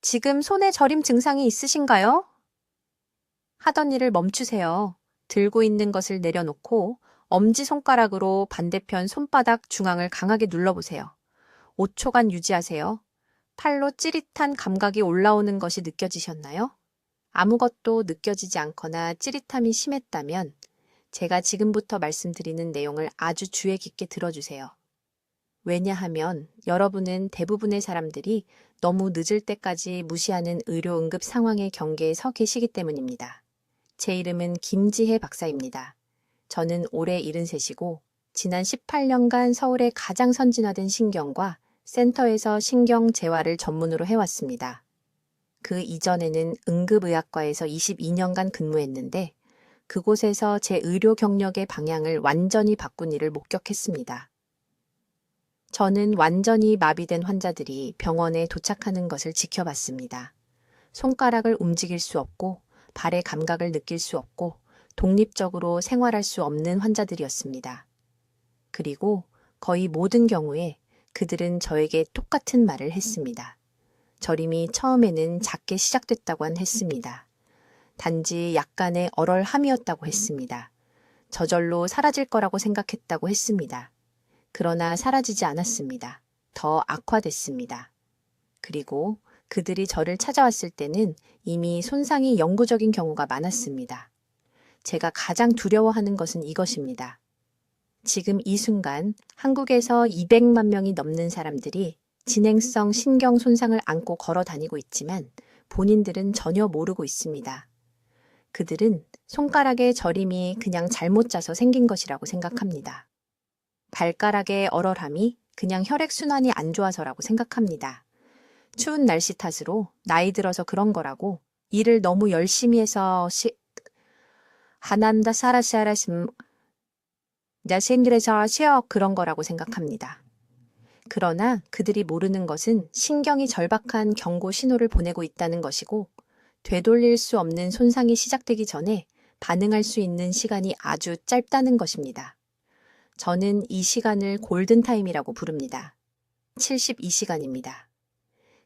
지금 손에 저림 증상이 있으신가요? 하던 일을 멈추세요. 들고 있는 것을 내려놓고 엄지손가락으로 반대편 손바닥 중앙을 강하게 눌러보세요. 5초간 유지하세요. 팔로 찌릿한 감각이 올라오는 것이 느껴지셨나요? 아무것도 느껴지지 않거나 찌릿함이 심했다면 제가 지금부터 말씀드리는 내용을 아주 주의 깊게 들어주세요. 왜냐하면 여러분은 대부분의 사람들이 너무 늦을 때까지 무시하는 의료 응급 상황의 경계에 서 계시기 때문입니다. 제 이름은 김지혜 박사입니다. 저는 올해 73이고 지난 18년간 서울의 가장 선진화된 신경과 센터에서 신경재활을 전문으로 해왔습니다. 그 이전에는 응급의학과에서 22년간 근무했는데 그곳에서 제 의료 경력의 방향을 완전히 바꾼 일을 목격했습니다. 저는 완전히 마비된 환자들이 병원에 도착하는 것을 지켜봤습니다. 손가락을 움직일 수 없고 발의 감각을 느낄 수 없고 독립적으로 생활할 수 없는 환자들이었습니다. 그리고 거의 모든 경우에 그들은 저에게 똑같은 말을 했습니다. 저림이 처음에는 작게 시작됐다고 했습니다. 단지 약간의 얼얼함이었다고 했습니다. 저절로 사라질 거라고 생각했다고 했습니다. 그러나 사라지지 않았습니다. 더 악화됐습니다. 그리고 그들이 저를 찾아왔을 때는 이미 손상이 영구적인 경우가 많았습니다. 제가 가장 두려워하는 것은 이것입니다. 지금 이 순간 한국에서 200만 명이 넘는 사람들이 진행성 신경 손상을 안고 걸어 다니고 있지만 본인들은 전혀 모르고 있습니다. 그들은 손가락의 저림이 그냥 잘못 짜서 생긴 것이라고 생각합니다. 발가락의 얼얼함이 그냥 혈액순환이 안 좋아서라고 생각합니다. 추운 날씨 탓으로 나이 들어서 그런 거라고 일을 너무 열심히 해서 하난다 사라샤라심 나생들에서 쉬어 그런 거라고 생각합니다. 그러나 그들이 모르는 것은 신경이 절박한 경고 신호를 보내고 있다는 것이고 되돌릴 수 없는 손상이 시작되기 전에 반응할 수 있는 시간이 아주 짧다는 것입니다. 저는 이 시간을 골든타임이라고 부릅니다. 72시간입니다.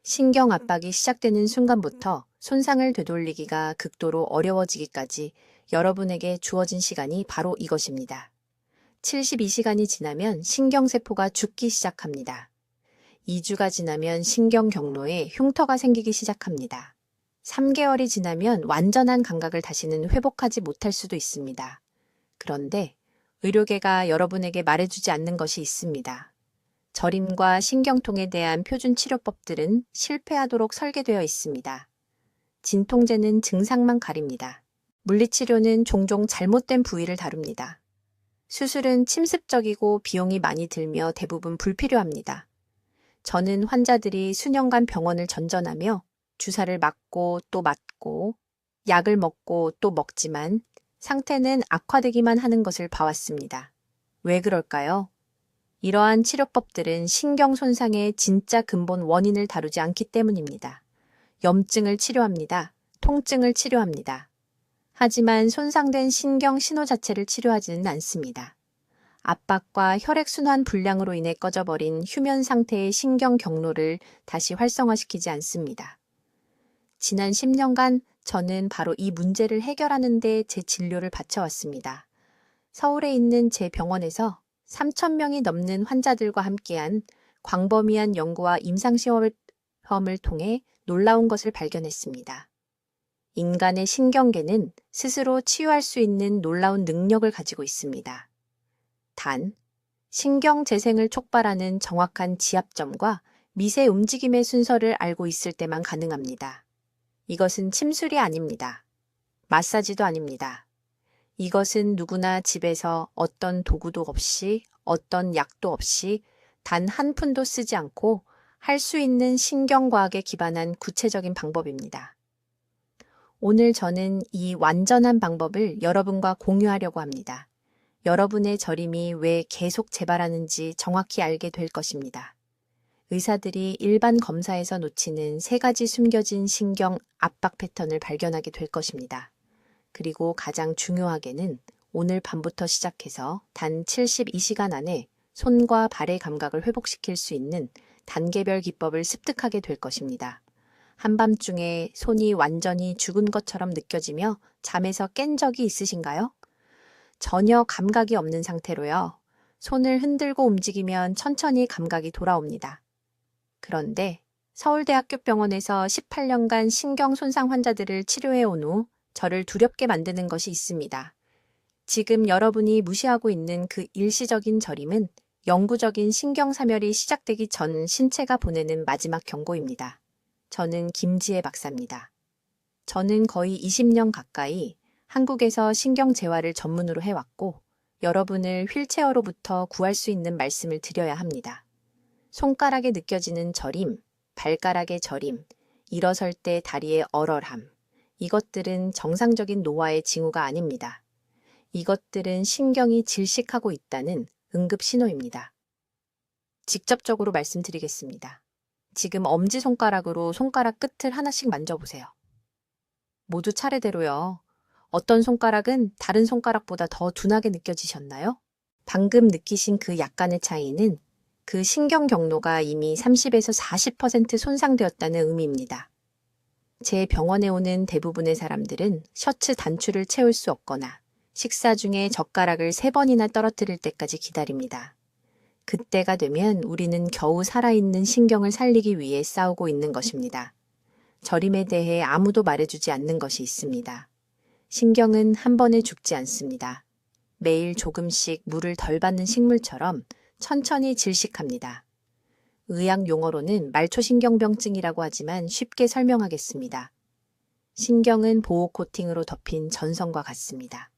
신경 압박이 시작되는 순간부터 손상을 되돌리기가 극도로 어려워지기까지 여러분에게 주어진 시간이 바로 이것입니다. 72시간이 지나면 신경세포가 죽기 시작합니다. 2주가 지나면 신경 경로에 흉터가 생기기 시작합니다. 3개월이 지나면 완전한 감각을 다시는 회복하지 못할 수도 있습니다. 그런데 의료계가 여러분에게 말해주지 않는 것이 있습니다. 저림과 신경통에 대한 표준 치료법들은 실패하도록 설계되어 있습니다. 진통제는 증상만 가립니다. 물리치료는 종종 잘못된 부위를 다룹니다. 수술은 침습적이고 비용이 많이 들며 대부분 불필요합니다. 저는 환자들이 수년간 병원을 전전하며 주사를 맞고 또 맞고 약을 먹고 또 먹지만 상태는 악화되기만 하는 것을 봐왔습니다. 왜 그럴까요? 이러한 치료법들은 신경 손상의 진짜 근본 원인을 다루지 않기 때문입니다. 염증을 치료합니다. 통증을 치료합니다. 하지만 손상된 신경 신호 자체를 치료하지는 않습니다. 압박과 혈액순환 불량으로 인해 꺼져버린 휴면 상태의 신경 경로를 다시 활성화시키지 않습니다. 지난 10년간 저는 바로 이 문제를 해결하는 데 제 진료를 바쳐왔습니다. 서울에 있는 제 병원에서 3,000명이 넘는 환자들과 함께한 광범위한 연구와 임상시험을 통해 놀라운 것을 발견했습니다. 인간의 신경계는 스스로 치유할 수 있는 놀라운 능력을 가지고 있습니다. 단, 신경 재생을 촉발하는 정확한 지압점과 미세 움직임의 순서를 알고 있을 때만 가능합니다. 이것은 침술이 아닙니다. 마사지도 아닙니다. 이것은 누구나 집에서 어떤 도구도 없이 어떤 약도 없이 단 한 푼도 쓰지 않고 할 수 있는 신경과학에 기반한 구체적인 방법입니다. 오늘 저는 이 완전한 방법을 여러분과 공유하려고 합니다. 여러분의 저림이 왜 계속 재발하는지 정확히 알게 될 것입니다. 의사들이 일반 검사에서 놓치는 3가지 숨겨진 신경 압박 패턴을 발견하게 될 것입니다. 그리고 가장 중요하게는 오늘 밤부터 시작해서 단 72시간 안에 손과 발의 감각을 회복시킬 수 있는 단계별 기법을 습득하게 될 것입니다. 한밤중에 손이 완전히 죽은 것처럼 느껴지며 잠에서 깬 적이 있으신가요? 전혀 감각이 없는 상태로요. 손을 흔들고 움직이면 천천히 감각이 돌아옵니다. 그런데 서울대학교 병원에서 18년간 신경 손상 환자들을 치료해 온 후 저를 두렵게 만드는 것이 있습니다. 지금 여러분이 무시하고 있는 그 일시적인 저림은 영구적인 신경사멸이 시작되기 전 신체가 보내는 마지막 경고입니다. 저는 김지혜 박사입니다. 저는 거의 20년 가까이 한국에서 신경재활을 전문으로 해왔고 여러분을 휠체어로부터 구할 수 있는 말씀을 드려야 합니다. 손가락에 느껴지는 저림, 발가락의 저림, 일어설 때 다리의 얼얼함, 이것들은 정상적인 노화의 징후가 아닙니다. 이것들은 신경이 질식하고 있다는 응급 신호입니다. 직접적으로 말씀드리겠습니다. 지금 엄지손가락으로 손가락 끝을 하나씩 만져보세요. 모두 차례대로요. 어떤 손가락은 다른 손가락보다 더 둔하게 느껴지셨나요? 방금 느끼신 그 약간의 차이는 그 신경 경로가 이미 30에서 40% 손상되었다는 의미입니다. 제 병원에 오는 대부분의 사람들은 셔츠 단추를 채울 수 없거나 식사 중에 젓가락을 3번이나 떨어뜨릴 때까지 기다립니다. 그때가 되면 우리는 겨우 살아있는 신경을 살리기 위해 싸우고 있는 것입니다. 저림에 대해 아무도 말해주지 않는 것이 있습니다. 신경은 한 번에 죽지 않습니다. 매일 조금씩 물을 덜 받는 식물처럼 천천히 질식합니다. 의학 용어로는 말초신경병증이라고 하지만 쉽게 설명하겠습니다. 신경은 보호 코팅으로 덮인 전선과 같습니다.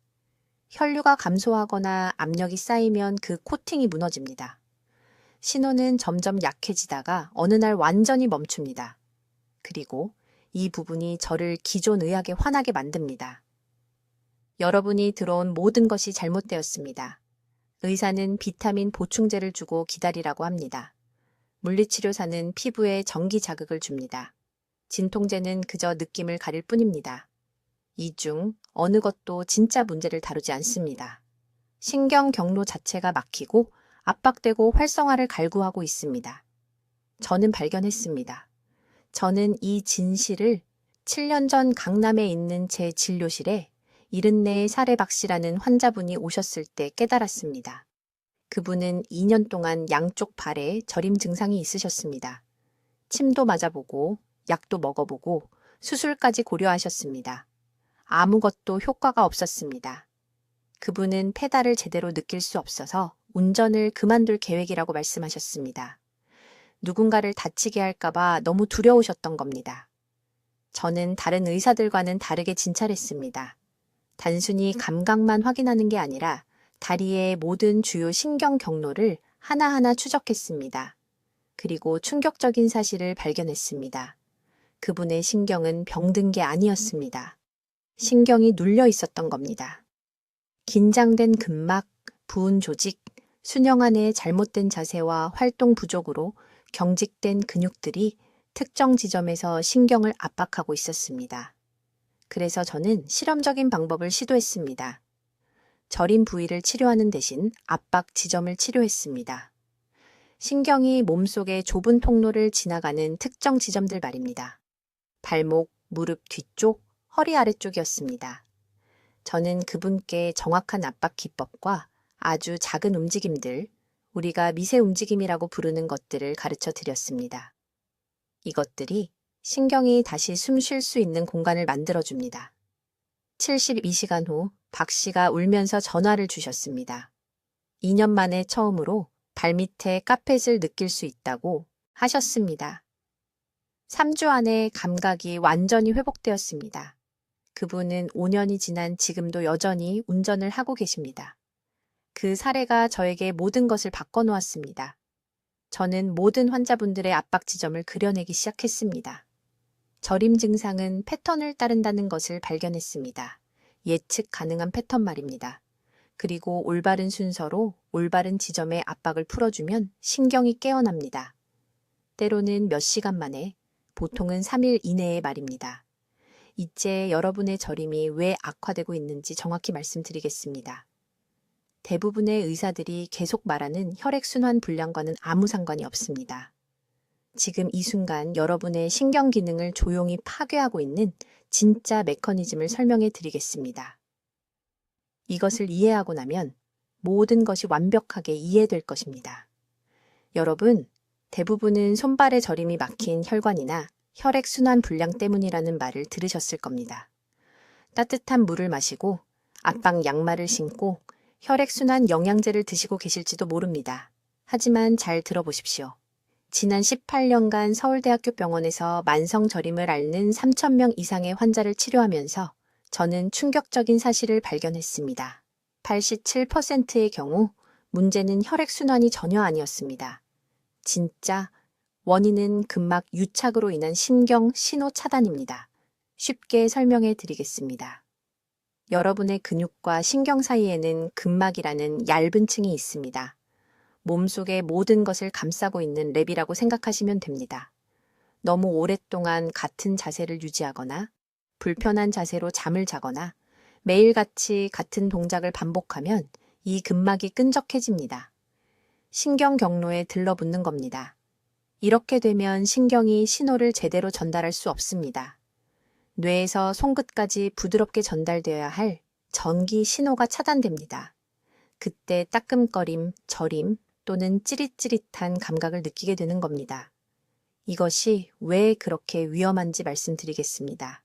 혈류가 감소하거나 압력이 쌓이면 그 코팅이 무너집니다. 신호는 점점 약해지다가 어느 날 완전히 멈춥니다. 그리고 이 부분이 저를 기존 의학에 화나게 만듭니다. 여러분이 들어온 모든 것이 잘못되었습니다. 의사는 비타민 보충제를 주고 기다리라고 합니다. 물리치료사는 피부에 전기 자극을 줍니다. 진통제는 그저 느낌을 가릴 뿐입니다. 이 중 어느 것도 진짜 문제를 다루지 않습니다. 신경 경로 자체가 막히고 압박되고 활성화를 갈구하고 있습니다. 저는 발견했습니다. 저는 이 진실을 7년 전 강남에 있는 제 진료실에 74살의 박 씨라는 환자분이 오셨을 때 깨달았습니다. 그분은 2년 동안 양쪽 발에 저림 증상이 있으셨습니다. 침도 맞아보고 약도 먹어보고 수술까지 고려하셨습니다. 아무것도 효과가 없었습니다. 그분은 페달을 제대로 느낄 수 없어서 운전을 그만둘 계획이라고 말씀하셨습니다. 누군가를 다치게 할까봐 너무 두려우셨던 겁니다. 저는 다른 의사들과는 다르게 진찰했습니다. 단순히 감각만 확인하는 게 아니라 다리의 모든 주요 신경 경로를 하나하나 추적했습니다. 그리고 충격적인 사실을 발견했습니다. 그분의 신경은 병든 게 아니었습니다. 신경이 눌려 있었던 겁니다. 긴장된 근막, 부은 조직, 순영 안의 잘못된 자세와 활동 부족으로 경직된 근육들이 특정 지점에서 신경을 압박하고 있었습니다. 그래서 저는 실험적인 방법을 시도했습니다. 저림 부위를 치료하는 대신 압박 지점을 치료했습니다. 신경이 몸속의 좁은 통로를 지나가는 특정 지점들 말입니다. 발목, 무릎 뒤쪽, 허리 아래쪽이었습니다. 저는 그분께 정확한 압박 기법과 아주 작은 움직임들, 우리가 미세 움직임이라고 부르는 것들을 가르쳐 드렸습니다. 이것들이 신경이 다시 숨 쉴 수 있는 공간을 만들어줍니다. 72시간 후 박 씨가 울면서 전화를 주셨습니다. 2년 만에 처음으로 발밑에 카펫을 느낄 수 있다고 하셨습니다. 3주 안에 감각이 완전히 회복되었습니다. 그분은 5년이 지난 지금도 여전히 운전을 하고 계십니다. 그 사례가 저에게 모든 것을 바꿔놓았습니다. 저는 모든 환자분들의 압박 지점을 그려내기 시작했습니다. 저림 증상은 패턴을 따른다는 것을 발견했습니다. 예측 가능한 패턴 말입니다. 그리고 올바른 순서로 올바른 지점에 압박을 풀어주면 신경이 깨어납니다. 때로는 몇 시간 만에, 보통은 3일 이내의 말입니다. 이제 여러분의 저림이 왜 악화되고 있는지 정확히 말씀드리겠습니다. 대부분의 의사들이 계속 말하는 혈액순환 불량과는 아무 상관이 없습니다. 지금 이 순간 여러분의 신경 기능을 조용히 파괴하고 있는 진짜 메커니즘을 설명해 드리겠습니다. 이것을 이해하고 나면 모든 것이 완벽하게 이해될 것입니다. 여러분, 대부분은 손발의 저림이 막힌 혈관이나 혈액순환 불량 때문이라는 말을 들으셨을 겁니다. 따뜻한 물을 마시고 압박 양말을 신고 혈액순환 영양제를 드시고 계실지도 모릅니다. 하지만 잘 들어보십시오. 지난 18년간 서울대학교 병원에서 만성 저림을 앓는 3,000명 이상의 환자를 치료하면서 저는 충격적인 사실을 발견했습니다. 87%의 경우 문제는 혈액순환이 전혀 아니었습니다. 진짜 원인은 근막 유착으로 인한 신경 신호 차단입니다. 쉽게 설명해 드리겠습니다. 여러분의 근육과 신경 사이에는 근막이라는 얇은 층이 있습니다. 몸속의 모든 것을 감싸고 있는 랩이라고 생각하시면 됩니다. 너무 오랫동안 같은 자세를 유지하거나 불편한 자세로 잠을 자거나 매일같이 같은 동작을 반복하면 이 근막이 끈적해집니다. 신경 경로에 들러붙는 겁니다. 이렇게 되면 신경이 신호를 제대로 전달할 수 없습니다. 뇌에서 손끝까지 부드럽게 전달되어야 할 전기 신호가 차단됩니다. 그때 따끔거림, 저림 또는 찌릿찌릿한 감각을 느끼게 되는 겁니다. 이것이 왜 그렇게 위험한지 말씀드리겠습니다.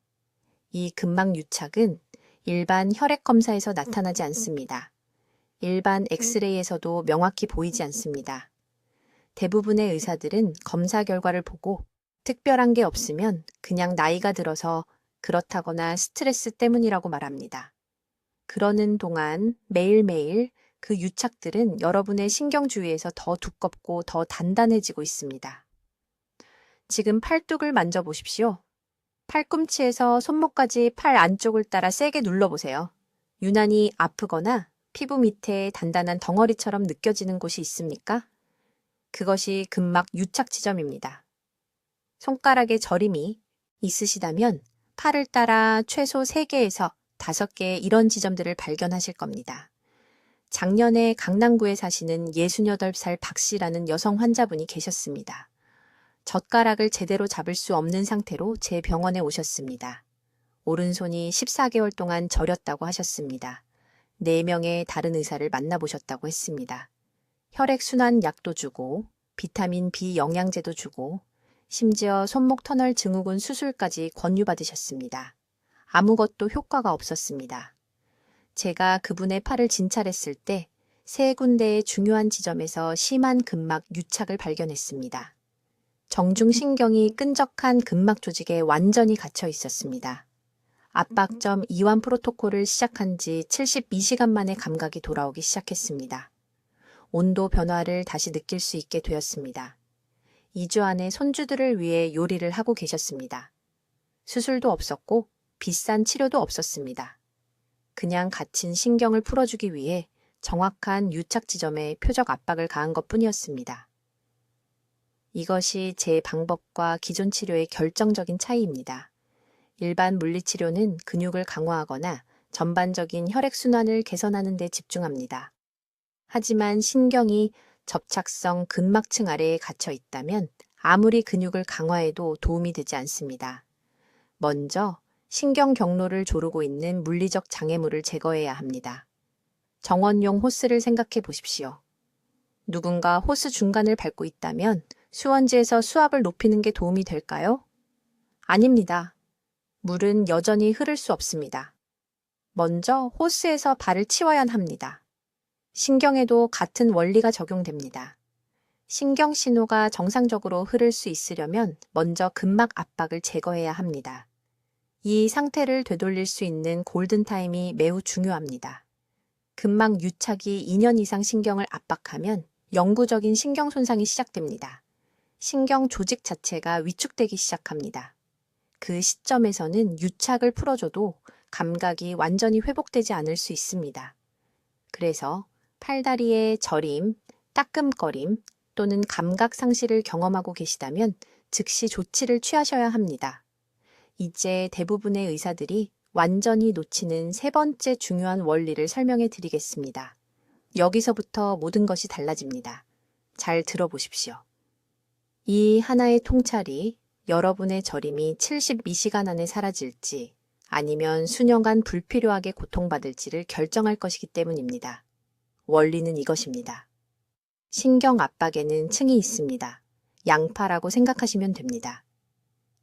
이 근막 유착은 일반 혈액 검사에서 나타나지 않습니다. 일반 엑스레이에서도 명확히 보이지 않습니다. 대부분의 의사들은 검사 결과를 보고 특별한 게 없으면 그냥 나이가 들어서 그렇다거나 스트레스 때문이라고 말합니다. 그러는 동안 매일매일 그 유착들은 여러분의 신경 주위에서 더 두껍고 더 단단해지고 있습니다. 지금 팔뚝을 만져보십시오. 팔꿈치에서 손목까지 팔 안쪽을 따라 세게 눌러보세요. 유난히 아프거나 피부 밑에 단단한 덩어리처럼 느껴지는 곳이 있습니까? 그것이 근막 유착 지점입니다. 손가락에 저림이 있으시다면 팔을 따라 최소 3개에서 5개의 이런 지점들을 발견하실 겁니다. 작년에 강남구에 사시는 68살 박 씨라는 여성 환자분이 계셨습니다. 젓가락을 제대로 잡을 수 없는 상태로 제 병원에 오셨습니다. 오른손이 14개월 동안 저렸다고 하셨습니다. 4명의 다른 의사를 만나보셨다고 했습니다. 혈액순환 약도 주고 비타민 B 영양제도 주고 심지어 손목 터널 증후군 수술까지 권유받으셨습니다. 아무것도 효과가 없었습니다. 제가 그분의 팔을 진찰했을 때 3군데의 중요한 지점에서 심한 근막 유착을 발견했습니다. 정중신경이 끈적한 근막 조직에 완전히 갇혀 있었습니다. 압박점 이완 프로토콜을 시작한 지 72시간 만에 감각이 돌아오기 시작했습니다. 온도 변화를 다시 느낄 수 있게 되었습니다. 2주 안에 손주들을 위해 요리를 하고 계셨습니다. 수술도 없었고 비싼 치료도 없었습니다. 그냥 갇힌 신경을 풀어주기 위해 정확한 유착 지점에 표적 압박을 가한 것뿐이었습니다. 이것이 제 방법과 기존 치료의 결정적인 차이입니다. 일반 물리치료는 근육을 강화하거나 전반적인 혈액순환을 개선하는 데 집중합니다. 하지만 신경이 접착성 근막층 아래에 갇혀 있다면 아무리 근육을 강화해도 도움이 되지 않습니다. 먼저 신경 경로를 조르고 있는 물리적 장애물을 제거해야 합니다. 정원용 호스를 생각해 보십시오. 누군가 호스 중간을 밟고 있다면 수원지에서 수압을 높이는 게 도움이 될까요? 아닙니다. 물은 여전히 흐를 수 없습니다. 먼저 호스에서 발을 치워야 합니다. 신경에도 같은 원리가 적용됩니다. 신경 신호가 정상적으로 흐를 수 있으려면 먼저 근막 압박을 제거해야 합니다. 이 상태를 되돌릴 수 있는 골든타임이 매우 중요합니다. 근막 유착이 2년 이상 신경을 압박하면 영구적인 신경 손상이 시작됩니다. 신경 조직 자체가 위축되기 시작합니다. 그 시점에서는 유착을 풀어줘도 감각이 완전히 회복되지 않을 수 있습니다. 그래서 팔다리의 저림, 따끔거림 또는 감각 상실을 경험하고 계시다면 즉시 조치를 취하셔야 합니다. 이제 대부분의 의사들이 완전히 놓치는 3번째 중요한 원리를 설명해 드리겠습니다. 여기서부터 모든 것이 달라집니다. 잘 들어보십시오. 이 하나의 통찰이 여러분의 저림이 72시간 안에 사라질지 아니면 수년간 불필요하게 고통받을지를 결정할 것이기 때문입니다. 원리는 이것입니다. 신경 압박에는 층이 있습니다. 양파라고 생각하시면 됩니다.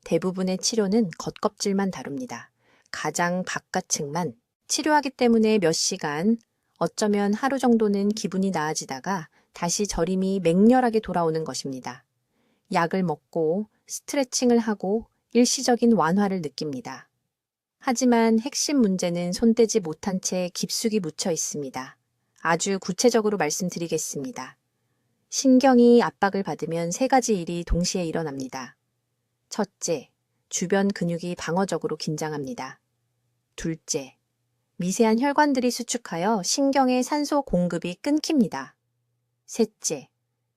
대부분의 치료는 겉껍질만 다룹니다. 가장 바깥층만 치료하기 때문에 몇 시간, 어쩌면 하루 정도는 기분이 나아지다가 다시 저림이 맹렬하게 돌아오는 것입니다. 약을 먹고 스트레칭을 하고 일시적인 완화를 느낍니다. 하지만 핵심 문제는 손대지 못한 채 깊숙이 묻혀 있습니다. 아주 구체적으로 말씀드리겠습니다. 신경이 압박을 받으면 세 가지 일이 동시에 일어납니다. 첫째, 주변 근육이 방어적으로 긴장합니다. 둘째, 미세한 혈관들이 수축하여 신경의 산소 공급이 끊깁니다. 셋째,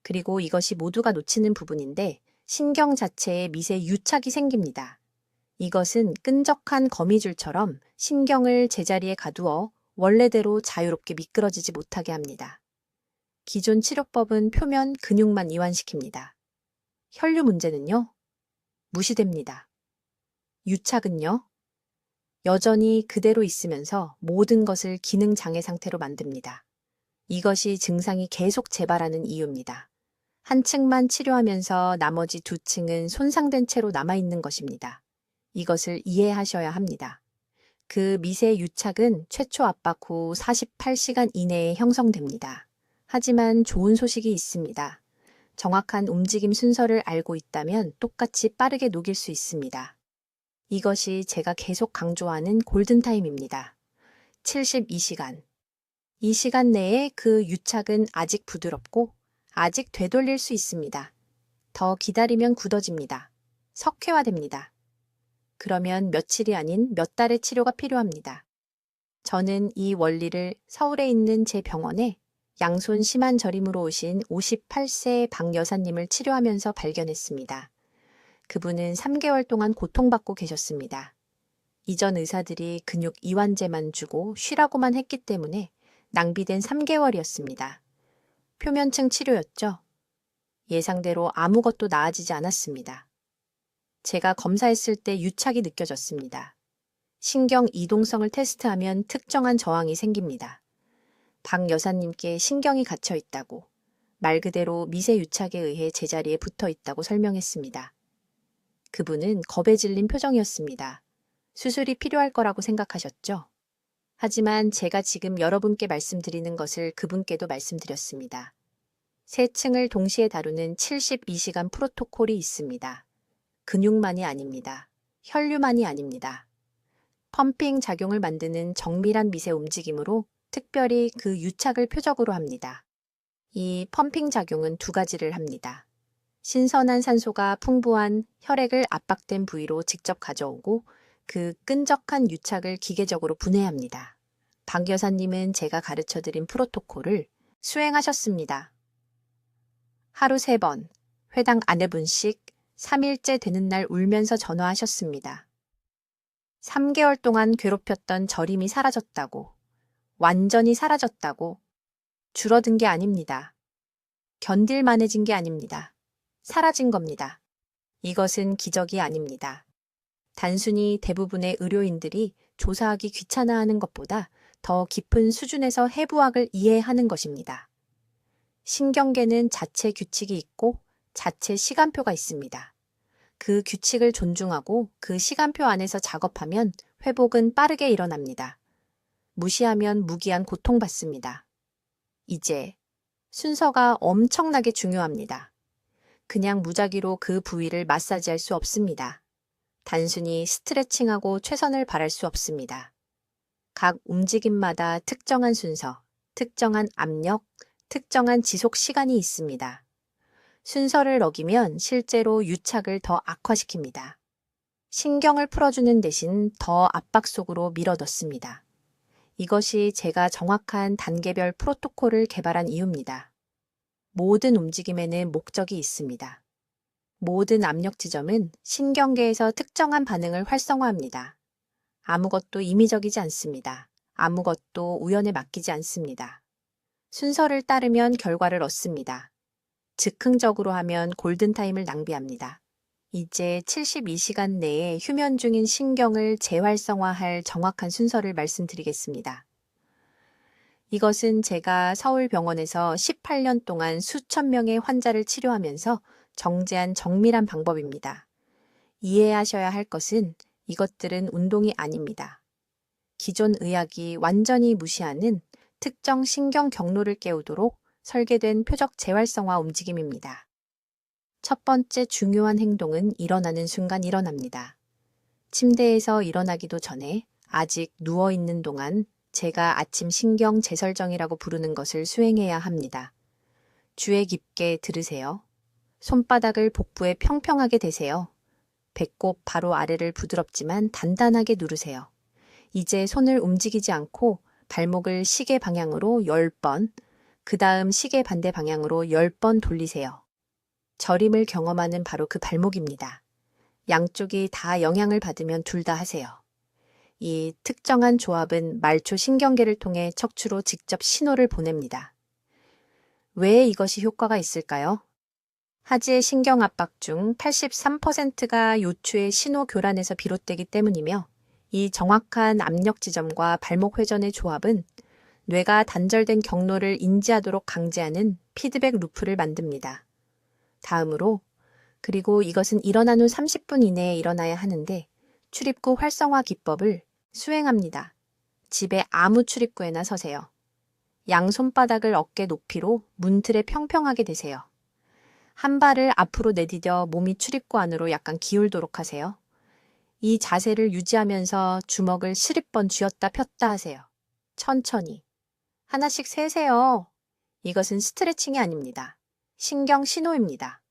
그리고 이것이 모두가 놓치는 부분인데 신경 자체에 미세 유착이 생깁니다. 이것은 끈적한 거미줄처럼 신경을 제자리에 가두어 원래대로 자유롭게 미끄러지지 못하게 합니다. 기존 치료법은 표면 근육만 이완시킵니다. 혈류 문제는요? 무시됩니다. 유착은요? 여전히 그대로 있으면서 모든 것을 기능 장애 상태로 만듭니다. 이것이 증상이 계속 재발하는 이유입니다. 한 층만 치료하면서 나머지 두 층은 손상된 채로 남아있는 것입니다. 이것을 이해하셔야 합니다. 그 미세 유착은 최초 압박 후 48시간 이내에 형성됩니다. 하지만 좋은 소식이 있습니다. 정확한 움직임 순서를 알고 있다면 똑같이 빠르게 녹일 수 있습니다. 이것이 제가 계속 강조하는 골든타임입니다. 72시간. 이 시간 내에 그 유착은 아직 부드럽고 아직 되돌릴 수 있습니다. 더 기다리면 굳어집니다. 석회화됩니다. 그러면 며칠이 아닌 몇 달의 치료가 필요합니다. 저는 이 원리를 서울에 있는 제 병원에 양손 심한 저림으로 오신 58세 박 여사님을 치료하면서 발견했습니다. 그분은 3개월 동안 고통받고 계셨습니다. 이전 의사들이 근육 이완제만 주고 쉬라고만 했기 때문에 낭비된 3개월이었습니다. 표면층 치료였죠. 예상대로 아무것도 나아지지 않았습니다. 제가 검사했을 때 유착이 느껴졌습니다. 신경 이동성을 테스트하면 특정한 저항이 생깁니다. 박 여사님께 신경이 갇혀 있다고, 말 그대로 미세 유착에 의해 제자리에 붙어 있다고 설명했습니다. 그분은 겁에 질린 표정이었습니다. 수술이 필요할 거라고 생각하셨죠? 하지만 제가 지금 여러분께 말씀드리는 것을 그분께도 말씀드렸습니다. 세 층을 동시에 다루는 72시간 프로토콜이 있습니다. 근육만이 아닙니다. 혈류만이 아닙니다. 펌핑 작용을 만드는 정밀한 미세 움직임으로 특별히 그 유착을 표적으로 합니다. 이 펌핑 작용은 두 가지를 합니다. 신선한 산소가 풍부한 혈액을 압박된 부위로 직접 가져오고 그 끈적한 유착을 기계적으로 분해합니다. 박 여사님은 제가 가르쳐드린 프로토콜을 수행하셨습니다. 하루 3번, 회당 아내분씩 3일째 되는 날 울면서 전화하셨습니다. 3개월 동안 괴롭혔던 저림이 사라졌다고, 완전히 사라졌다고, 줄어든 게 아닙니다. 견딜만해진 게 아닙니다. 사라진 겁니다. 이것은 기적이 아닙니다. 단순히 대부분의 의료인들이 조사하기 귀찮아하는 것보다 더 깊은 수준에서 해부학을 이해하는 것입니다. 신경계는 자체 규칙이 있고 자체 시간표가 있습니다. 그 규칙을 존중하고 그 시간표 안에서 작업하면 회복은 빠르게 일어납니다. 무시하면 무기한 고통받습니다. 이제 순서가 엄청나게 중요합니다. 그냥 무작위로 그 부위를 마사지할 수 없습니다. 단순히 스트레칭하고 최선을 바랄 수 없습니다. 각 움직임마다 특정한 순서, 특정한 압력, 특정한 지속 시간이 있습니다. 순서를 어기면 실제로 유착을 더 악화시킵니다. 신경을 풀어주는 대신 더 압박 속으로 밀어넣습니다. 이것이 제가 정확한 단계별 프로토콜을 개발한 이유입니다. 모든 움직임에는 목적이 있습니다. 모든 압력 지점은 신경계에서 특정한 반응을 활성화합니다. 아무것도 임의적이지 않습니다. 아무것도 우연에 맡기지 않습니다. 순서를 따르면 결과를 얻습니다. 즉흥적으로 하면 골든타임을 낭비합니다. 이제 72시간 내에 휴면 중인 신경을 재활성화할 정확한 순서를 말씀드리겠습니다. 이것은 제가 서울병원에서 18년 동안 수천 명의 환자를 치료하면서 정제한 정밀한 방법입니다. 이해하셔야 할 것은 이것들은 운동이 아닙니다. 기존 의학이 완전히 무시하는 특정 신경 경로를 깨우도록 설계된 표적 재활성화 움직임입니다. 첫 번째 중요한 행동은 일어나는 순간 일어납니다. 침대에서 일어나기도 전에 아직 누워있는 동안 제가 아침 신경 재설정이라고 부르는 것을 수행해야 합니다. 주의 깊게 들으세요. 손바닥을 복부에 평평하게 대세요. 배꼽 바로 아래를 부드럽지만 단단하게 누르세요. 이제 손을 움직이지 않고 발목을 시계 방향으로 10번, 그 다음 시계 반대 방향으로 10번 돌리세요. 저림을 경험하는 바로 그 발목입니다. 양쪽이 다 영향을 받으면 둘 다 하세요. 이 특정한 조합은 말초 신경계를 통해 척추로 직접 신호를 보냅니다. 왜 이것이 효과가 있을까요? 하지의 신경 압박 중 83%가 요추의 신호 교란에서 비롯되기 때문이며 이 정확한 압력 지점과 발목 회전의 조합은 뇌가 단절된 경로를 인지하도록 강제하는 피드백 루프를 만듭니다. 다음으로 그리고 이것은 일어난 후 30분 이내에 일어나야 하는데 출입구 활성화 기법을 수행합니다. 집에 아무 출입구에나 서세요. 양 손바닥을 어깨 높이로 문틀에 평평하게 대세요. 한 발을 앞으로 내디뎌 몸이 출입구 안으로 약간 기울도록 하세요. 이 자세를 유지하면서 주먹을 10번 쥐었다 폈다 하세요. 천천히. 하나씩 세세요. 이것은 스트레칭이 아닙니다. 신경 신호입니다.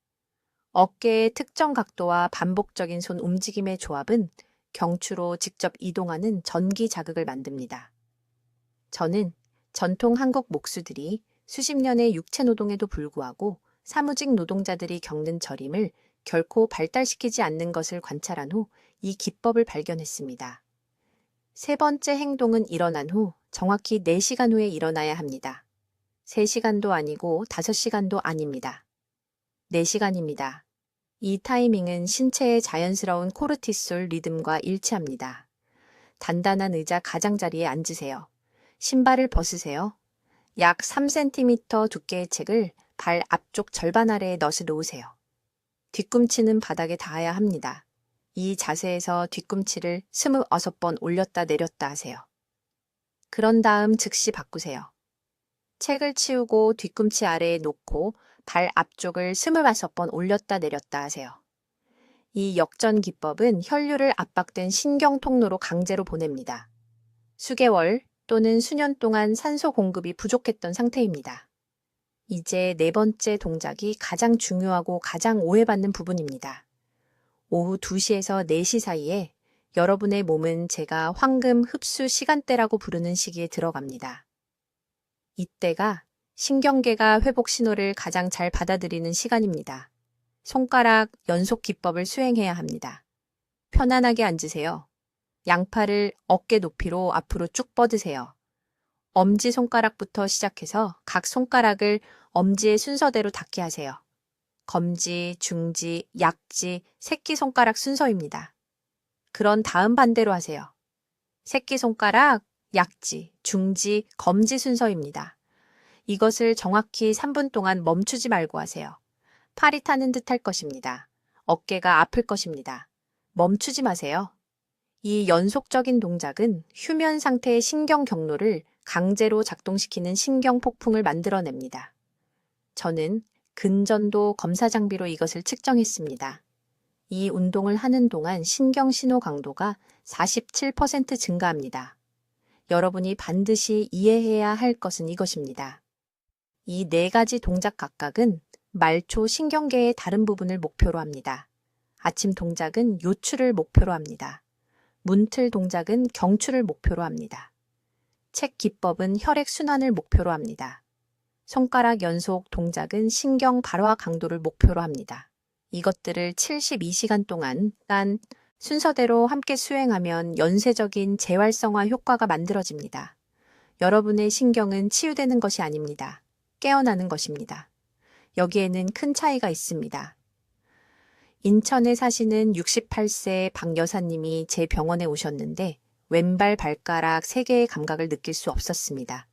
어깨의 특정 각도와 반복적인 손 움직임의 조합은 경추로 직접 이동하는 전기 자극을 만듭니다. 저는 전통 한국 목수들이 수십 년의 육체 노동에도 불구하고 사무직 노동자들이 겪는 저림을 결코 발달시키지 않는 것을 관찰한 후 이 기법을 발견했습니다. 세 번째 행동은 일어난 후 정확히 4시간 후에 일어나야 합니다. 3시간도 아니고 5시간도 아닙니다. 4시간입니다. 이 타이밍은 신체의 자연스러운 코르티솔 리듬과 일치합니다. 단단한 의자 가장자리에 앉으세요. 신발을 벗으세요. 약 3cm 두께의 책을 발 앞쪽 절반 아래에 넣어 놓으세요. 뒤꿈치는 바닥에 닿아야 합니다. 이 자세에서 뒤꿈치를 26번 올렸다 내렸다 하세요. 그런 다음 즉시 바꾸세요. 책을 치우고 뒤꿈치 아래에 놓고 발 앞쪽을 25번 올렸다 내렸다 하세요. 이 역전 기법은 혈류를 압박된 신경 통로로 강제로 보냅니다. 수개월 또는 수년 동안 산소 공급이 부족했던 상태입니다. 이제 네 번째 동작이 가장 중요하고 가장 오해받는 부분입니다. 오후 2시에서 4시 사이에 여러분의 몸은 제가 황금 흡수 시간대라고 부르는 시기에 들어갑니다. 이때가 신경계가 회복 신호를 가장 잘 받아들이는 시간입니다. 손가락 연속 기법을 수행해야 합니다. 편안하게 앉으세요. 양팔을 어깨 높이로 앞으로 쭉 뻗으세요. 엄지손가락부터 시작해서 각 손가락을 엄지의 순서대로 닿게 하세요. 검지, 중지, 약지, 새끼손가락 순서입니다. 그런 다음 반대로 하세요. 새끼손가락, 약지, 중지, 검지 순서입니다. 이것을 정확히 3분 동안 멈추지 말고 하세요. 팔이 타는 듯 할 것입니다. 어깨가 아플 것입니다. 멈추지 마세요. 이 연속적인 동작은 휴면 상태의 신경 경로를 강제로 작동시키는 신경 폭풍을 만들어냅니다. 저는 근전도 검사 장비로 이것을 측정했습니다. 이 운동을 하는 동안 신경 신호 강도가 47% 증가합니다. 여러분이 반드시 이해해야 할 것은 이것입니다. 이 4가지 동작 각각은 말초 신경계의 다른 부분을 목표로 합니다. 아침 동작은 요추를 목표로 합니다. 문틀 동작은 경추를 목표로 합니다. 책 기법은 혈액 순환을 목표로 합니다. 손가락 연속 동작은 신경 발화 강도를 목표로 합니다. 이것들을 72시간 동안 단 순서대로 함께 수행하면 연쇄적인 재활성화 효과가 만들어집니다. 여러분의 신경은 치유되는 것이 아닙니다. 깨어나는 것입니다. 여기에는 큰 차이가 있습니다. 인천에 사시는 68세 박 여사님이 제 병원에 오셨는데 왼발 발가락 3개의 감각을 느낄 수 없었습니다.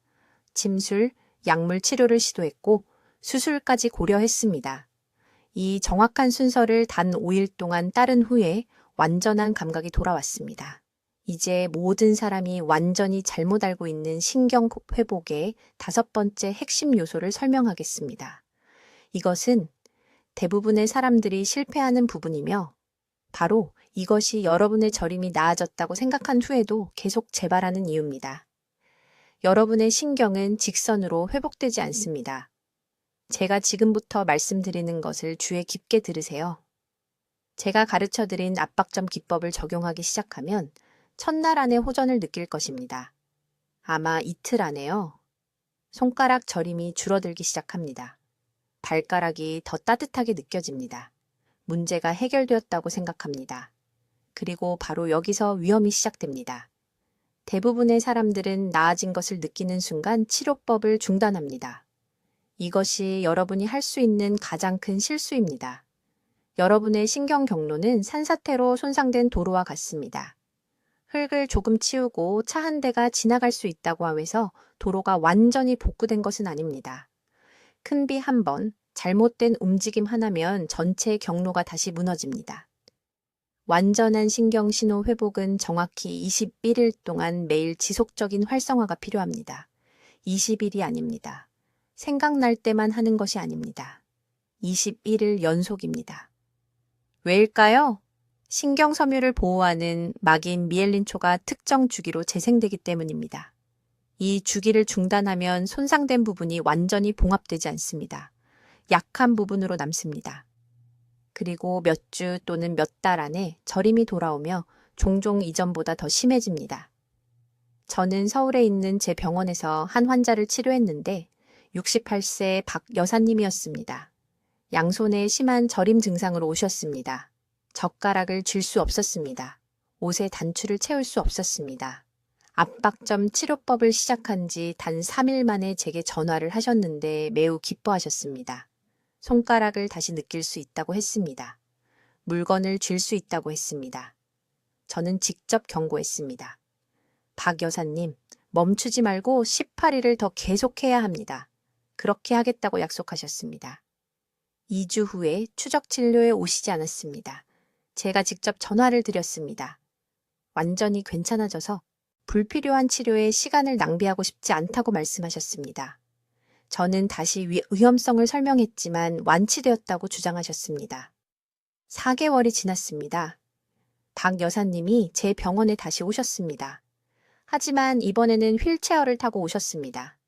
침술, 약물 치료를 시도했고 수술까지 고려했습니다. 이 정확한 순서를 단 5일 동안 따른 후에 완전한 감각이 돌아왔습니다. 이제 모든 사람이 완전히 잘못 알고 있는 신경 회복의 5번째 핵심 요소를 설명하겠습니다. 이것은 대부분의 사람들이 실패하는 부분이며 바로 이것이 여러분의 저림이 나아졌다고 생각한 후에도 계속 재발하는 이유입니다. 여러분의 신경은 직선으로 회복되지 않습니다. 제가 지금부터 말씀드리는 것을 주의 깊게 들으세요. 제가 가르쳐드린 압박점 기법을 적용하기 시작하면 첫날 안에 호전을 느낄 것입니다. 아마 이틀 안에요. 손가락 저림이 줄어들기 시작합니다. 발가락이 더 따뜻하게 느껴집니다. 문제가 해결되었다고 생각합니다. 그리고 바로 여기서 위험이 시작됩니다. 대부분의 사람들은 나아진 것을 느끼는 순간 치료법을 중단합니다. 이것이 여러분이 할 수 있는 가장 큰 실수입니다. 여러분의 신경 경로는 산사태로 손상된 도로와 같습니다. 흙을 조금 치우고 차 한 대가 지나갈 수 있다고 해서 도로가 완전히 복구된 것은 아닙니다. 큰 비 한 번, 잘못된 움직임 하나면 전체 경로가 다시 무너집니다. 완전한 신경 신호 회복은 정확히 21일 동안 매일 지속적인 활성화가 필요합니다. 20일이 아닙니다. 생각날 때만 하는 것이 아닙니다. 21일 연속입니다. 왜일까요? 신경섬유를 보호하는 막인 미엘린초가 특정 주기로 재생되기 때문입니다. 이 주기를 중단하면 손상된 부분이 완전히 봉합되지 않습니다. 약한 부분으로 남습니다. 그리고 몇 주 또는 몇 달 안에 저림이 돌아오며 종종 이전보다 더 심해집니다. 저는 서울에 있는 제 병원에서 한 환자를 치료했는데 68세 박 여사님이었습니다. 양손에 심한 저림 증상으로 오셨습니다. 젓가락을 쥘 수 없었습니다. 옷에 단추를 채울 수 없었습니다. 압박점 치료법을 시작한 지 단 3일 만에 제게 전화를 하셨는데 매우 기뻐하셨습니다. 손가락을 다시 느낄 수 있다고 했습니다. 물건을 쥘 수 있다고 했습니다. 저는 직접 경고했습니다. 박 여사님, 멈추지 말고 18일을 더 계속해야 합니다. 그렇게 하겠다고 약속하셨습니다. 2주 후에 추적 진료에 오시지 않았습니다. 제가 직접 전화를 드렸습니다. 완전히 괜찮아져서 불필요한 치료에 시간을 낭비하고 싶지 않다고 말씀하셨습니다. 저는 다시 위험성을 설명했지만 완치되었다고 주장하셨습니다. 4개월이 지났습니다. 박 여사님이 제 병원에 다시 오셨습니다. 하지만 이번에는 휠체어를 타고 오셨습니다.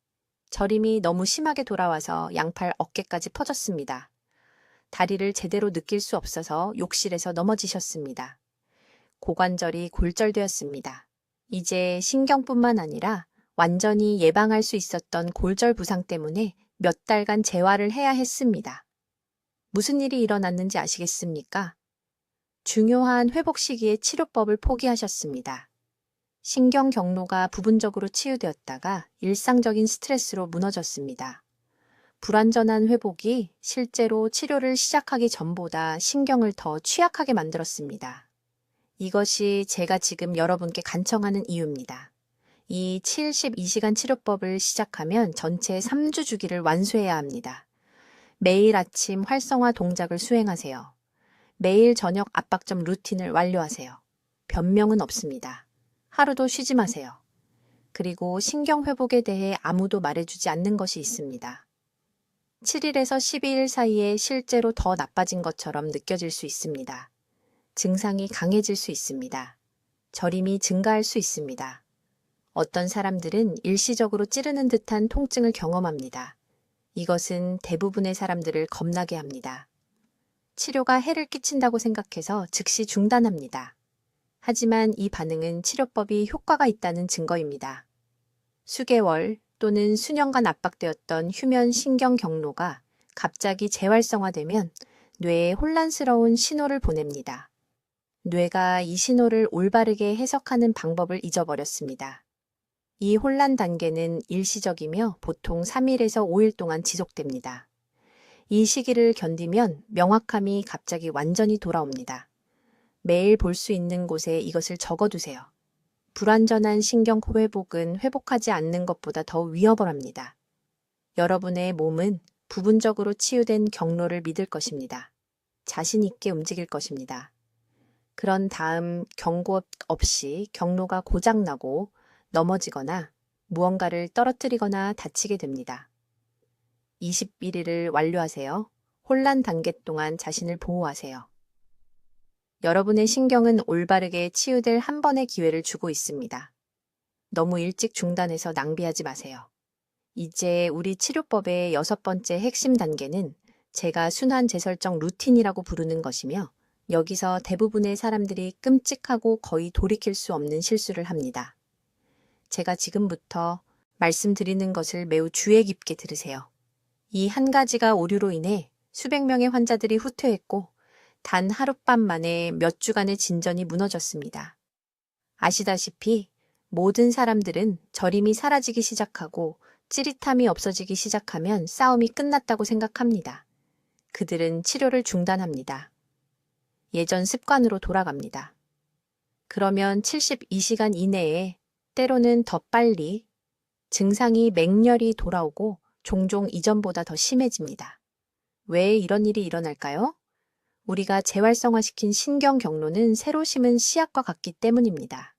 저림이 너무 심하게 돌아와서 양팔 어깨까지 퍼졌습니다. 다리를 제대로 느낄 수 없어서 욕실에서 넘어지셨습니다. 고관절이 골절되었습니다. 이제 신경뿐만 아니라 완전히 예방할 수 있었던 골절 부상 때문에 몇 달간 재활을 해야 했습니다. 무슨 일이 일어났는지 아시겠습니까? 중요한 회복 시기에 치료법을 포기하셨습니다. 신경 경로가 부분적으로 치유되었다가 일상적인 스트레스로 무너졌습니다. 불완전한 회복이 실제로 치료를 시작하기 전보다 신경을 더 취약하게 만들었습니다. 이것이 제가 지금 여러분께 간청하는 이유입니다. 이 72시간 치료법을 시작하면 전체 3주 주기를 완수해야 합니다. 매일 아침 활성화 동작을 수행하세요. 매일 저녁 압박점 루틴을 완료하세요. 변명은 없습니다. 하루도 쉬지 마세요. 그리고 신경 회복에 대해 아무도 말해주지 않는 것이 있습니다. 7일에서 12일 사이에 실제로 더 나빠진 것처럼 느껴질 수 있습니다. 증상이 강해질 수 있습니다. 저림이 증가할 수 있습니다. 어떤 사람들은 일시적으로 찌르는 듯한 통증을 경험합니다. 이것은 대부분의 사람들을 겁나게 합니다. 치료가 해를 끼친다고 생각해서 즉시 중단합니다. 하지만 이 반응은 치료법이 효과가 있다는 증거입니다. 수개월 또는 수년간 압박되었던 휴면 신경 경로가 갑자기 재활성화되면 뇌에 혼란스러운 신호를 보냅니다. 뇌가 이 신호를 올바르게 해석하는 방법을 잊어버렸습니다. 이 혼란 단계는 일시적이며 보통 3일에서 5일 동안 지속됩니다. 이 시기를 견디면 명확함이 갑자기 완전히 돌아옵니다. 매일 볼 수 있는 곳에 이것을 적어두세요. 불완전한 신경 회복은 회복하지 않는 것보다 더 위험합니다. 여러분의 몸은 부분적으로 치유된 경로를 믿을 것입니다. 자신 있게 움직일 것입니다. 그런 다음 경고 없이 경로가 고장나고 넘어지거나 무언가를 떨어뜨리거나 다치게 됩니다. 21일을 완료하세요. 혼란 단계 동안 자신을 보호하세요. 여러분의 신경은 올바르게 치유될 한 번의 기회를 주고 있습니다. 너무 일찍 중단해서 낭비하지 마세요. 이제 우리 치료법의 6번째 핵심 단계는 제가 순환 재설정 루틴이라고 부르는 것이며, 여기서 대부분의 사람들이 끔찍하고 거의 돌이킬 수 없는 실수를 합니다. 제가 지금부터 말씀드리는 것을 매우 주의 깊게 들으세요. 이 한 가지가 오류로 인해 수백 명의 환자들이 후퇴했고 단 하룻밤 만에 몇 주간의 진전이 무너졌습니다. 아시다시피 모든 사람들은 저림이 사라지기 시작하고 찌릿함이 없어지기 시작하면 싸움이 끝났다고 생각합니다. 그들은 치료를 중단합니다. 예전 습관으로 돌아갑니다. 그러면 72시간 이내에, 때로는 더 빨리, 증상이 맹렬히 돌아오고 종종 이전보다 더 심해집니다. 왜 이런 일이 일어날까요? 우리가 재활성화시킨 신경 경로는 새로 심은 씨앗과 같기 때문입니다.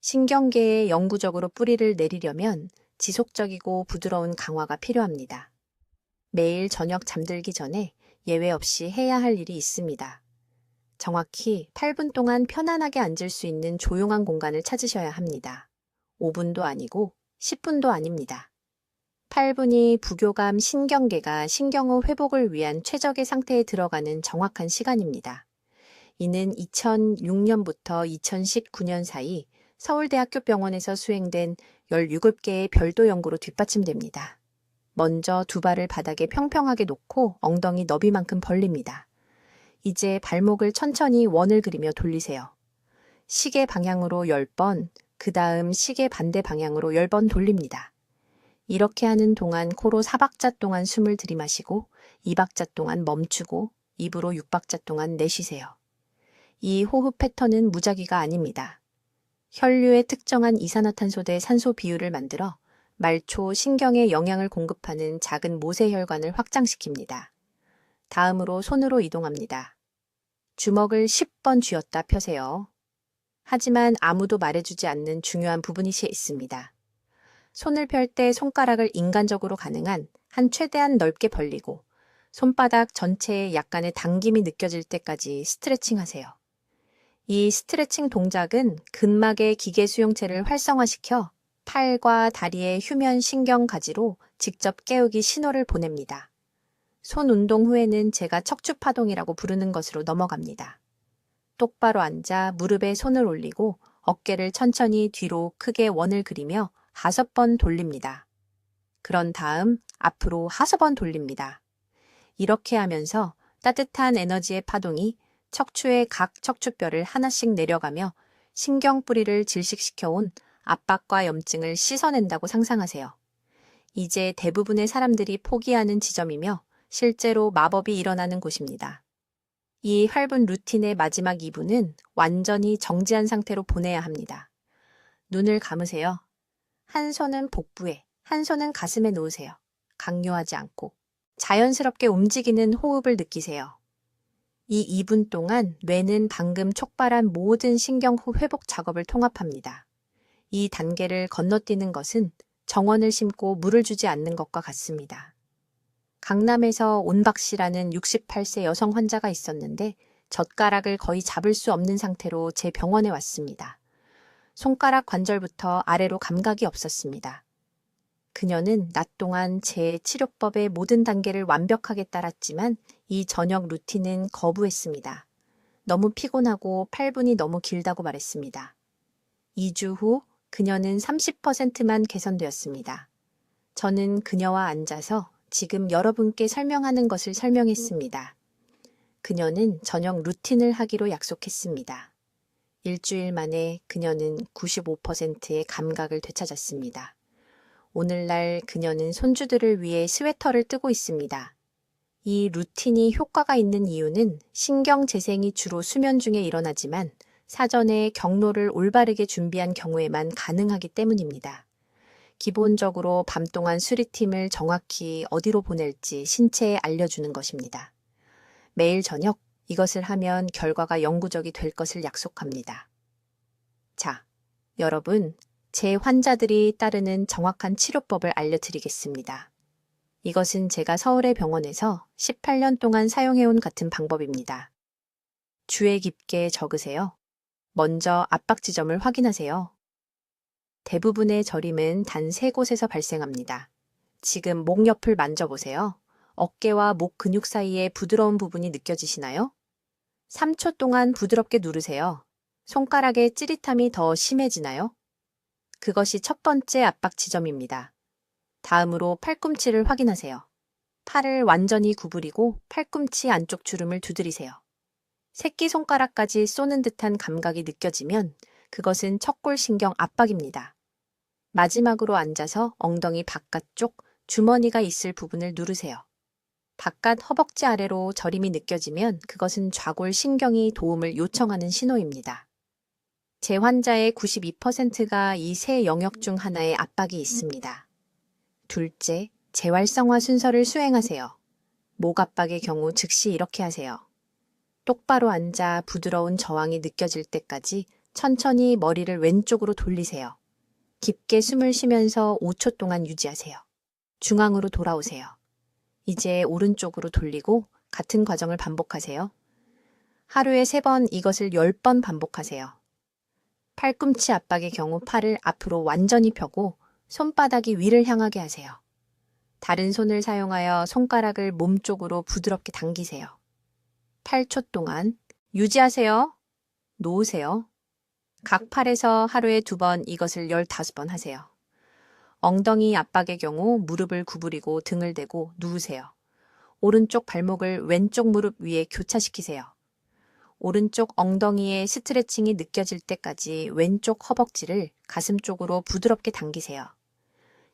신경계에 영구적으로 뿌리를 내리려면 지속적이고 부드러운 강화가 필요합니다. 매일 저녁 잠들기 전에 예외 없이 해야 할 일이 있습니다. 정확히 8분 동안 편안하게 앉을 수 있는 조용한 공간을 찾으셔야 합니다. 5분도 아니고 10분도 아닙니다. 8분이 부교감 신경계가 신경의 회복을 위한 최적의 상태에 들어가는 정확한 시간입니다. 이는 2006년부터 2019년 사이 서울대학교 병원에서 수행된 17개의 별도 연구로 뒷받침됩니다. 먼저 두 발을 바닥에 평평하게 놓고 엉덩이 너비만큼 벌립니다. 이제 발목을 천천히 원을 그리며 돌리세요. 시계 방향으로 10번, 그 다음 시계 반대 방향으로 10번 돌립니다. 이렇게 하는 동안 코로 4박자 동안 숨을 들이마시고 2박자 동안 멈추고 입으로 6박자 동안 내쉬세요. 이 호흡 패턴은 무작위가 아닙니다. 혈류의 특정한 이산화탄소 대 산소 비율을 만들어 말초 신경에 영향을 공급하는 작은 모세혈관을 확장시킵니다. 다음으로 손으로 이동합니다. 주먹을 10번 쥐었다 펴세요. 하지만 아무도 말해주지 않는 중요한 부분이 있습니다. 손을 펼 때 손가락을 인간적으로 가능한 한 최대한 넓게 벌리고 손바닥 전체에 약간의 당김이 느껴질 때까지 스트레칭 하세요. 이 스트레칭 동작은 근막의 기계 수용체를 활성화시켜 팔과 다리의 휴면 신경 가지로 직접 깨우기 신호를 보냅니다. 손 운동 후에는 제가 척추파동이라고 부르는 것으로 넘어갑니다. 똑바로 앉아 무릎에 손을 올리고 어깨를 천천히 뒤로 크게 원을 그리며 5번 돌립니다. 그런 다음 앞으로 5번 돌립니다. 이렇게 하면서 따뜻한 에너지의 파동이 척추의 각 척추뼈를 하나씩 내려가며 신경뿌리를 질식시켜온 압박과 염증을 씻어낸다고 상상하세요. 이제 대부분의 사람들이 포기하는 지점이며 실제로 마법이 일어나는 곳입니다. 이 8분 루틴의 마지막 2분은 완전히 정지한 상태로 보내야 합니다. 눈을 감으세요. 한 손은 복부에, 한 손은 가슴에 놓으세요. 강요하지 않고 자연스럽게 움직이는 호흡을 느끼세요. 이 2분 동안 뇌는 방금 촉발한 모든 신경 회복 작업을 통합합니다. 이 단계를 건너뛰는 것은 정원을 심고 물을 주지 않는 것과 같습니다. 강남에서 온박 씨라는 68세 여성 환자가 있었는데 젓가락을 거의 잡을 수 없는 상태로 제 병원에 왔습니다. 손가락 관절부터 아래로 감각이 없었습니다. 그녀는 낮 동안 제 치료법의 모든 단계를 완벽하게 따랐지만 이 저녁 루틴은 거부했습니다. 너무 피곤하고 8분이 너무 길다고 말했습니다. 2주 후 그녀는 30%만 개선되었습니다. 저는 그녀와 앉아서 지금 여러분께 설명하는 것을 설명했습니다. 그녀는 저녁 루틴을 하기로 약속했습니다. 일주일 만에 그녀는 95%의 감각을 되찾았습니다. 오늘날 그녀는 손주들을 위해 스웨터를 뜨고 있습니다. 이 루틴이 효과가 있는 이유는 신경 재생이 주로 수면 중에 일어나지만 사전에 경로를 올바르게 준비한 경우에만 가능하기 때문입니다. 기본적으로 밤 동안 수리팀을 정확히 어디로 보낼지 신체에 알려주는 것입니다. 매일 저녁 이것을 하면 결과가 영구적이 될 것을 약속합니다. 자, 여러분, 제 환자들이 따르는 정확한 치료법을 알려드리겠습니다. 이것은 제가 서울의 병원에서 18년 동안 사용해온 같은 방법입니다. 주의 깊게 적으세요. 먼저 압박 지점을 확인하세요. 대부분의 저림은 단 3곳에서 발생합니다. 지금 목 옆을 만져보세요. 어깨와 목 근육 사이에 부드러운 부분이 느껴지시나요? 3초 동안 부드럽게 누르세요. 손가락의 찌릿함이 더 심해지나요? 그것이 첫 번째 압박 지점입니다. 다음으로 팔꿈치를 확인하세요. 팔을 완전히 구부리고 팔꿈치 안쪽 주름을 두드리세요. 새끼손가락까지 쏘는 듯한 감각이 느껴지면 그것은 척골신경 압박입니다. 마지막으로 앉아서 엉덩이 바깥쪽 주머니가 있을 부분을 누르세요. 바깥 허벅지 아래로 저림이 느껴지면 그것은 좌골신경이 도움을 요청하는 신호입니다. 제 환자의 92%가 이 세 영역 중 하나에 압박이 있습니다. 둘째, 재활성화 순서를 수행하세요. 목 압박의 경우 즉시 이렇게 하세요. 똑바로 앉아 부드러운 저항이 느껴질 때까지 천천히 머리를 왼쪽으로 돌리세요. 깊게 숨을 쉬면서 5초 동안 유지하세요. 중앙으로 돌아오세요. 이제 오른쪽으로 돌리고 같은 과정을 반복하세요. 하루에 3번 이것을 10번 반복하세요. 팔꿈치 압박의 경우 팔을 앞으로 완전히 펴고 손바닥이 위를 향하게 하세요. 다른 손을 사용하여 손가락을 몸쪽으로 부드럽게 당기세요. 8초 동안 유지하세요. 놓으세요. 각 팔에서 하루에 2번 이것을 15번 하세요. 엉덩이 압박의 경우 무릎을 구부리고 등을 대고 누우세요. 오른쪽 발목을 왼쪽 무릎 위에 교차시키세요. 오른쪽 엉덩이의 스트레칭이 느껴질 때까지 왼쪽 허벅지를 가슴 쪽으로 부드럽게 당기세요.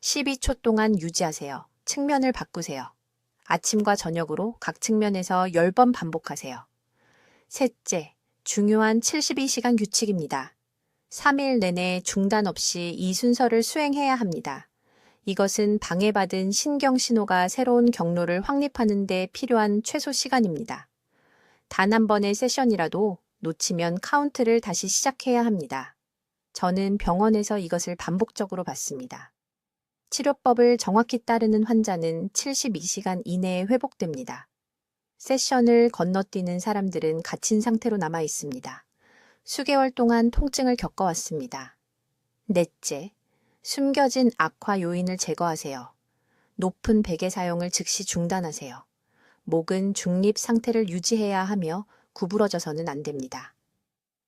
12초 동안 유지하세요. 측면을 바꾸세요. 아침과 저녁으로 각 측면에서 10번 반복하세요. 셋째, 중요한 72시간 규칙입니다. 3일 내내 중단 없이 이 순서를 수행해야 합니다. 이것은 방해받은 신경 신호가 새로운 경로를 확립하는 데 필요한 최소 시간입니다. 단 한 번의 세션이라도 놓치면 카운트를 다시 시작해야 합니다. 저는 병원에서 이것을 반복적으로 봤습니다. 치료법을 정확히 따르는 환자는 72시간 이내에 회복됩니다. 세션을 건너뛰는 사람들은 갇힌 상태로 남아 있습니다. 수개월 동안 통증을 겪어왔습니다. 넷째, 숨겨진 악화 요인을 제거하세요. 높은 베개 사용을 즉시 중단하세요. 목은 중립 상태를 유지해야 하며 구부러져서는 안 됩니다.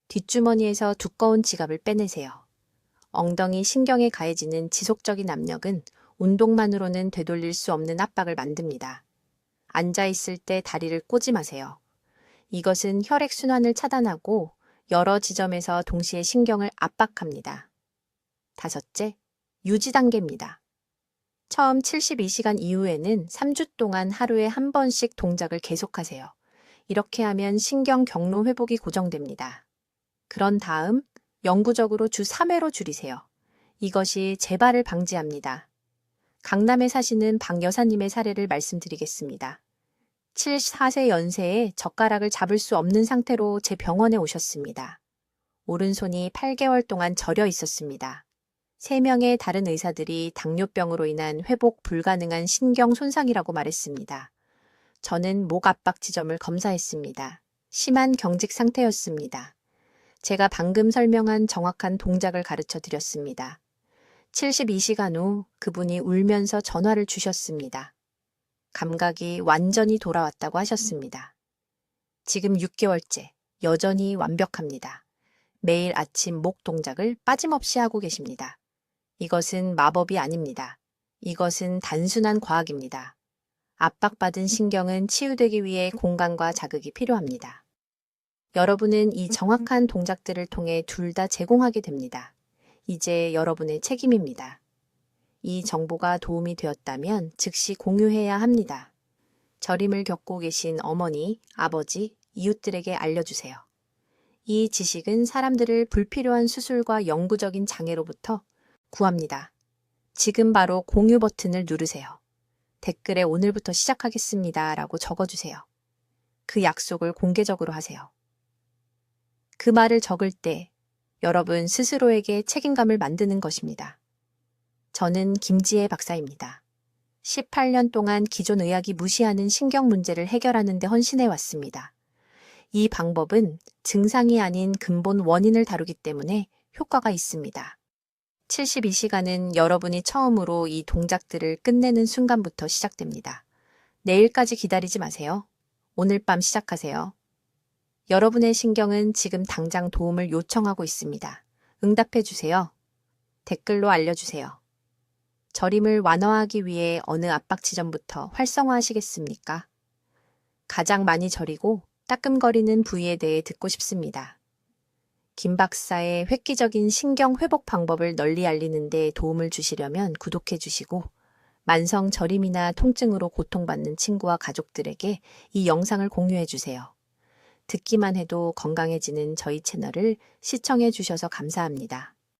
뒷주머니에서 두꺼운 지갑을 빼내세요. 엉덩이 신경에 가해지는 지속적인 압력은 운동만으로는 되돌릴 수 없는 압박을 만듭니다. 앉아있을 때 다리를 꼬지 마세요. 이것은 혈액순환을 차단하고 여러 지점에서 동시에 신경을 압박합니다. 다섯째, 유지 단계입니다. 처음 72시간 이후에는 3주 동안 하루에 한 번씩 동작을 계속하세요. 이렇게 하면 신경 경로 회복이 고정됩니다. 그런 다음 영구적으로 주 3회로 줄이세요. 이것이 재발을 방지합니다. 강남에 사시는 박 여사님의 사례를 말씀드리겠습니다. 74세 연세에 젓가락을 잡을 수 없는 상태로 제 병원에 오셨습니다. 오른손이 8개월 동안 저려 있었습니다. 3명의 다른 의사들이 당뇨병으로 인한 회복 불가능한 신경 손상이라고 말했습니다. 저는 목 압박 지점을 검사했습니다. 심한 경직 상태였습니다. 제가 방금 설명한 정확한 동작을 가르쳐 드렸습니다. 72시간 후 그분이 울면서 전화를 주셨습니다. 감각이 완전히 돌아왔다고 하셨습니다. 지금 6개월째 여전히 완벽합니다. 매일 아침 목 동작을 빠짐없이 하고 계십니다. 이것은 마법이 아닙니다. 이것은 단순한 과학입니다. 압박받은 신경은 치유되기 위해 공간과 자극이 필요합니다. 여러분은 이 정확한 동작들을 통해 둘 다 제공하게 됩니다. 이제 여러분의 책임입니다. 이 정보가 도움이 되었다면 즉시 공유해야 합니다. 저림을 겪고 계신 어머니, 아버지, 이웃들에게 알려주세요. 이 지식은 사람들을 불필요한 수술과 영구적인 장애로부터 구합니다. 지금 바로 공유 버튼을 누르세요. 댓글에 오늘부터 시작하겠습니다 라고 적어주세요. 그 약속을 공개적으로 하세요. 그 말을 적을 때 여러분 스스로에게 책임감을 만드는 것입니다. 저는 김지혜 박사입니다. 18년 동안 기존 의학이 무시하는 신경 문제를 해결하는 데 헌신해 왔습니다. 이 방법은 증상이 아닌 근본 원인을 다루기 때문에 효과가 있습니다. 72시간은 여러분이 처음으로 이 동작들을 끝내는 순간부터 시작됩니다. 내일까지 기다리지 마세요. 오늘 밤 시작하세요. 여러분의 신경은 지금 당장 도움을 요청하고 있습니다. 응답해 주세요. 댓글로 알려주세요. 저림을 완화하기 위해 어느 압박 지점부터 활성화하시겠습니까? 가장 많이 저리고 따끔거리는 부위에 대해 듣고 싶습니다. 김 박사의 획기적인 신경 회복 방법을 널리 알리는 데 도움을 주시려면 구독해 주시고 만성 저림이나 통증으로 고통받는 친구와 가족들에게 이 영상을 공유해 주세요. 듣기만 해도 건강해지는 저희 채널을 시청해 주셔서 감사합니다.